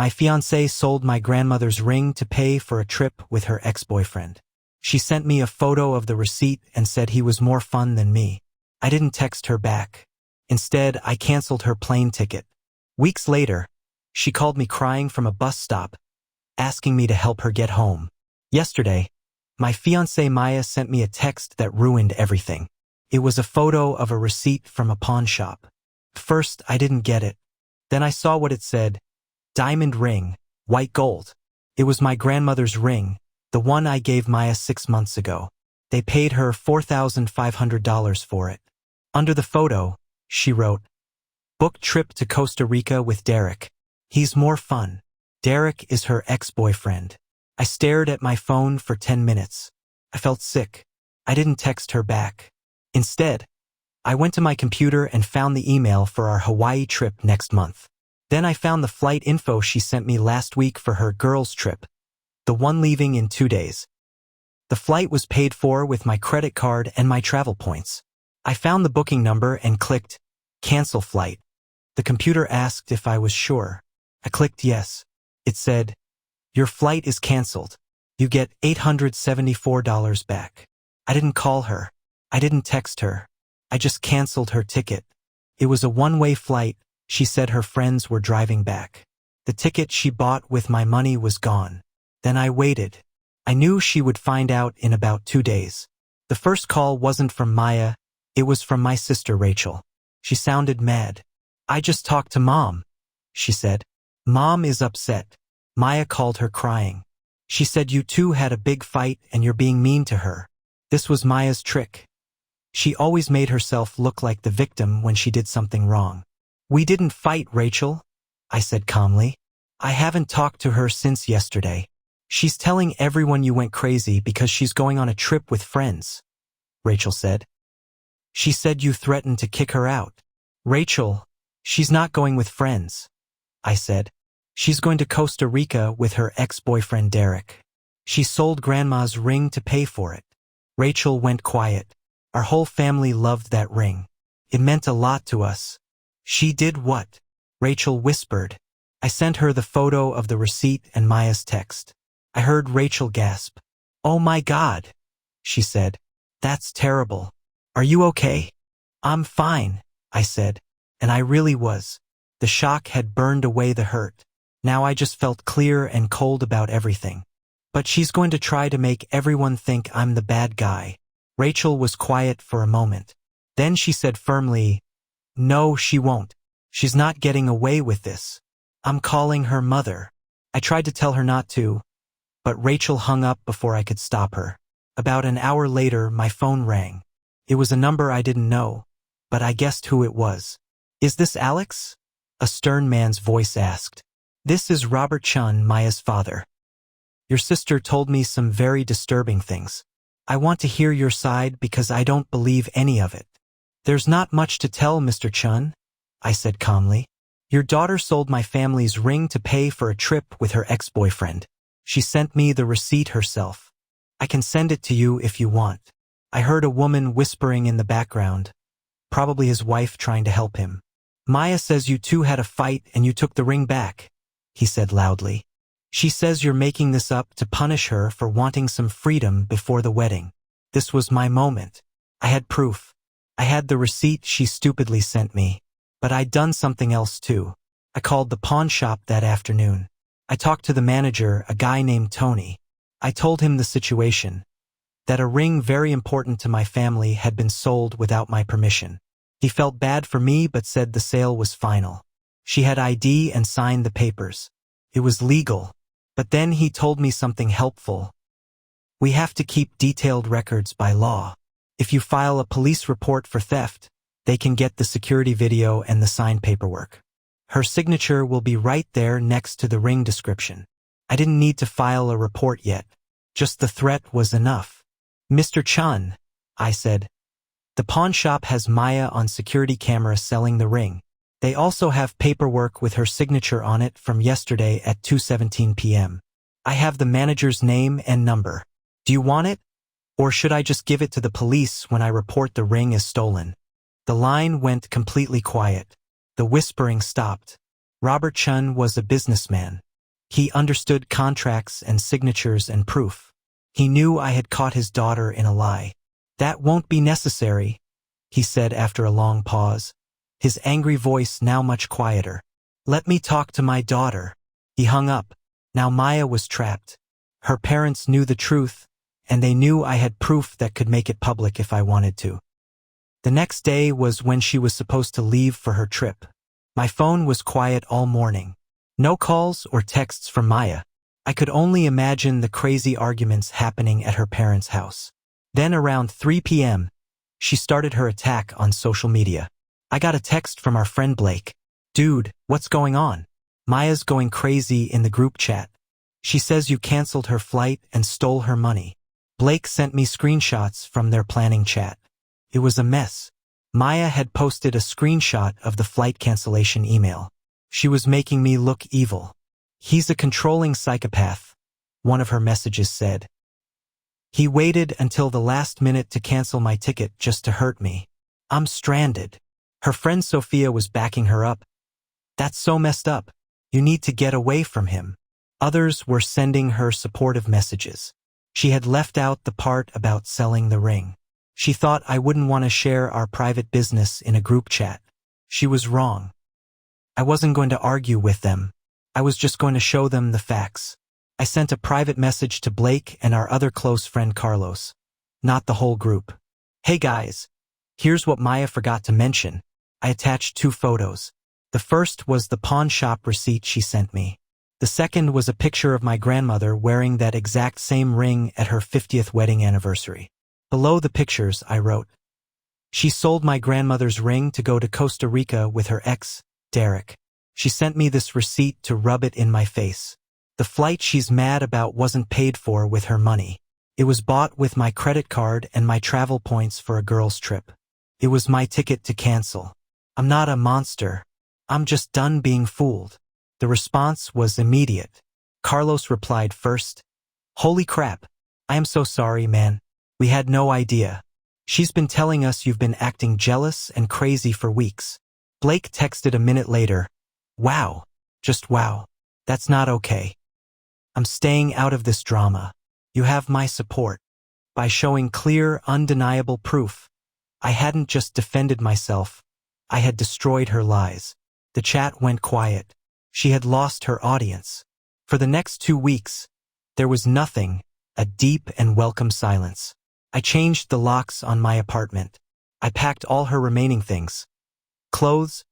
My fiancée sold my grandmother's ring to pay for a trip with her ex-boyfriend. She sent me a photo of the receipt and said he was more fun than me. I didn't text her back. Instead, I canceled her plane ticket. Weeks later, she called me crying from a bus stop, asking me to help her get home. Yesterday, my fiancée Maya sent me a text that ruined everything. It was a photo of a receipt from a pawn shop. First, I didn't get it. Then I saw what it said. Diamond ring, white gold. It was my grandmother's ring, the one I gave Maya 6 months ago. They paid her $4,500 for it. Under the photo, she wrote, "Book trip to Costa Rica with Derek. He's more fun." Derek is her ex-boyfriend. I stared at my phone for 10 minutes. I felt sick. I didn't text her back. Instead, I went to my computer and found the email for our Hawaii trip next month. Then I found the flight info she sent me last week for her girls' trip, the one leaving in 2 days. The flight was paid for with my credit card and my travel points. I found the booking number and clicked Cancel Flight. The computer asked if I was sure. I clicked yes. It said, "Your flight is canceled. You get $874 back." I didn't call her. I didn't text her. I just canceled her ticket. It was a one-way flight. She said her friends were driving back. The ticket she bought with my money was gone. Then I waited. I knew she would find out in about 2 days. The first call wasn't from Maya, it was from my sister Rachel. She sounded mad. "I just talked to Mom," she said. "Mom is upset." Maya called her crying. She said you two had a big fight and you're being mean to her. This was Maya's trick. She always made herself look like the victim when she did something wrong. "We didn't fight, Rachel," I said calmly. "I haven't talked to her since yesterday. She's telling everyone you went crazy because she's going on a trip with friends," Rachel said. "She said you threatened to kick her out." "Rachel, she's not going with friends," I said. "She's going to Costa Rica with her ex-boyfriend Derek. She sold Grandma's ring to pay for it." Rachel went quiet. Our whole family loved that ring. It meant a lot to us. "She did what?" Rachel whispered. I sent her the photo of the receipt and Maya's text. I heard Rachel gasp. "Oh my God," she said. "That's terrible. Are you okay?" "I'm fine," I said, and I really was. The shock had burned away the hurt. Now I just felt clear and cold about everything. "But she's going to try to make everyone think I'm the bad guy." Rachel was quiet for a moment. Then she said firmly, "No, she won't. She's not getting away with this. I'm calling her mother." I tried to tell her not to, but Rachel hung up before I could stop her. About an hour later, my phone rang. It was a number I didn't know, but I guessed who it was. "Is this Alex?" a stern man's voice asked. "This is Robert Chun, Maya's father. Your sister told me some very disturbing things. I want to hear your side because I don't believe any of it." "There's not much to tell, Mr. Chun," I said calmly. "Your daughter sold my family's ring to pay for a trip with her ex-boyfriend. She sent me the receipt herself. I can send it to you if you want." I heard a woman whispering in the background, probably his wife trying to help him. "Maya says you two had a fight and you took the ring back," he said loudly. "She says you're making this up to punish her for wanting some freedom before the wedding." This was my moment. I had proof. I had the receipt she stupidly sent me. But I'd done something else too. I called the pawn shop that afternoon. I talked to the manager, a guy named Tony. I told him the situation, that a ring very important to my family had been sold without my permission. He felt bad for me but said the sale was final. She had ID and signed the papers. It was legal. But then he told me something helpful. "We have to keep detailed records by law. If you file a police report for theft, they can get the security video and the signed paperwork. Her signature will be right there next to the ring description." I didn't need to file a report yet. Just the threat was enough. "Mr. Chun," I said, "the pawn shop has Maya on security camera selling the ring. They also have paperwork with her signature on it from yesterday at 2:17 p.m. I have the manager's name and number. Do you want it? Or should I just give it to the police when I report the ring as stolen?" The line went completely quiet. The whispering stopped. Robert Chun was a businessman. He understood contracts and signatures and proof. He knew I had caught his daughter in a lie. "That won't be necessary," he said after a long pause, his angry voice now much quieter. "Let me talk to my daughter." He hung up. Now Maya was trapped. Her parents knew the truth, and they knew I had proof that could make it public if I wanted to. The next day was when she was supposed to leave for her trip. My phone was quiet all morning. No calls or texts from Maya. I could only imagine the crazy arguments happening at her parents' house. Then around 3 p.m., she started her attack on social media. I got a text from our friend Blake. "Dude, what's going on? Maya's going crazy in the group chat. She says you canceled her flight and stole her money." Blake sent me screenshots from their planning chat. It was a mess. Maya had posted a screenshot of the flight cancellation email. She was making me look evil. "He's a controlling psychopath," one of her messages said. "He waited until the last minute to cancel my ticket just to hurt me. I'm stranded." Her friend Sophia was backing her up. "That's so messed up. You need to get away from him." Others were sending her supportive messages. She had left out the part about selling the ring. She thought I wouldn't want to share our private business in a group chat. She was wrong. I wasn't going to argue with them. I was just going to show them the facts. I sent a private message to Blake and our other close friend Carlos. Not the whole group. "Hey guys, here's what Maya forgot to mention." I attached 2 photos. The first was the pawn shop receipt she sent me. The second was a picture of my grandmother wearing that exact same ring at her 50th wedding anniversary. Below the pictures, I wrote, "She sold my grandmother's ring to go to Costa Rica with her ex, Derek. She sent me this receipt to rub it in my face. The flight she's mad about wasn't paid for with her money. It was bought with my credit card and my travel points for a girl's trip. It was my ticket to cancel. I'm not a monster. I'm just done being fooled." The response was immediate. Carlos replied first, "Holy crap. I am so sorry, man. We had no idea. She's been telling us you've been acting jealous and crazy for weeks." Blake texted a minute later, "Wow. Just wow. That's not okay. I'm staying out of this drama. You have my support." By showing clear, undeniable proof, I hadn't just defended myself, I had destroyed her lies. The chat went quiet. She had lost her audience. For the next 2 weeks, there was nothing, a deep and welcome silence. I changed the locks on my apartment. I packed all her remaining things. Clothes,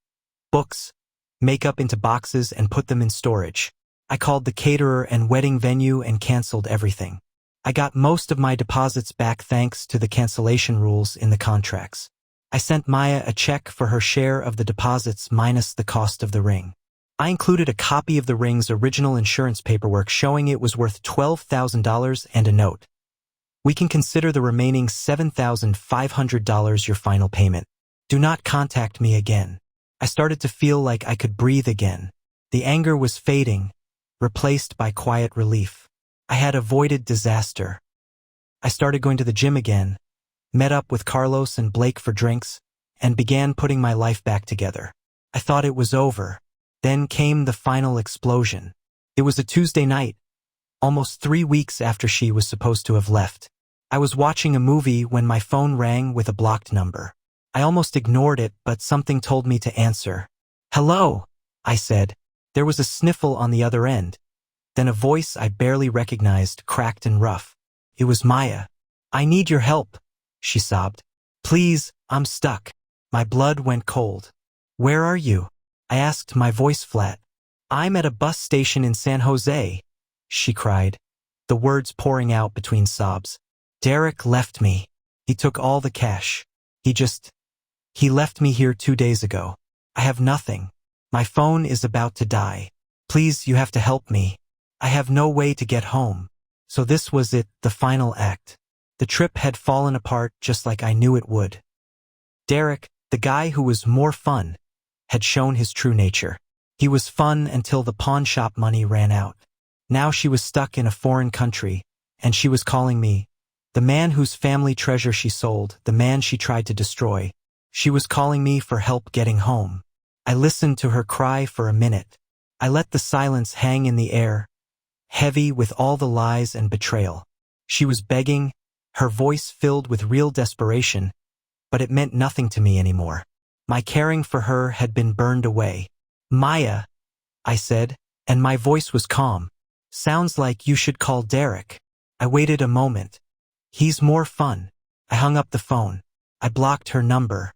books, makeup into boxes and put them in storage. I called the caterer and wedding venue and canceled everything. I got most of my deposits back thanks to the cancellation rules in the contracts. I sent Maya a check for her share of the deposits minus the cost of the ring. I included a copy of the ring's original insurance paperwork showing it was worth $12,000 and a note. "We can consider the remaining $7,500 your final payment. Do not contact me again." I started to feel like I could breathe again. The anger was fading, replaced by quiet relief. I had avoided disaster. I started going to the gym again, met up with Carlos and Blake for drinks, and began putting my life back together. I thought it was over. Then came the final explosion. It was a Tuesday night, almost 3 weeks after she was supposed to have left. I was watching a movie when my phone rang with a blocked number. I almost ignored it, but something told me to answer. "Hello," I said. There was a sniffle on the other end. Then a voice I barely recognized, cracked and rough. It was Maya. "I need your help," she sobbed. "Please, I'm stuck." My blood went cold. "Where are you?" I asked, my voice flat. "I'm at a bus station in San Jose," she cried, the words pouring out between sobs. "Derek left me. He took all the cash. He left me here 2 days ago. I have nothing. My phone is about to die. Please, you have to help me. I have no way to get home." So this was it, the final act. The trip had fallen apart just like I knew it would. Derek, the guy who was more fun, had shown his true nature. He was fun until the pawn shop money ran out. Now she was stuck in a foreign country, and she was calling me, the man whose family treasure she sold, the man she tried to destroy. She was calling me for help getting home. I listened to her cry for a minute. I let the silence hang in the air, heavy with all the lies and betrayal. She was begging, her voice filled with real desperation, but it meant nothing to me anymore. My caring for her had been burned away. "Maya," I said, and my voice was calm. "Sounds like you should call Derek." I waited a moment. "He's more fun." I hung up the phone. I blocked her number.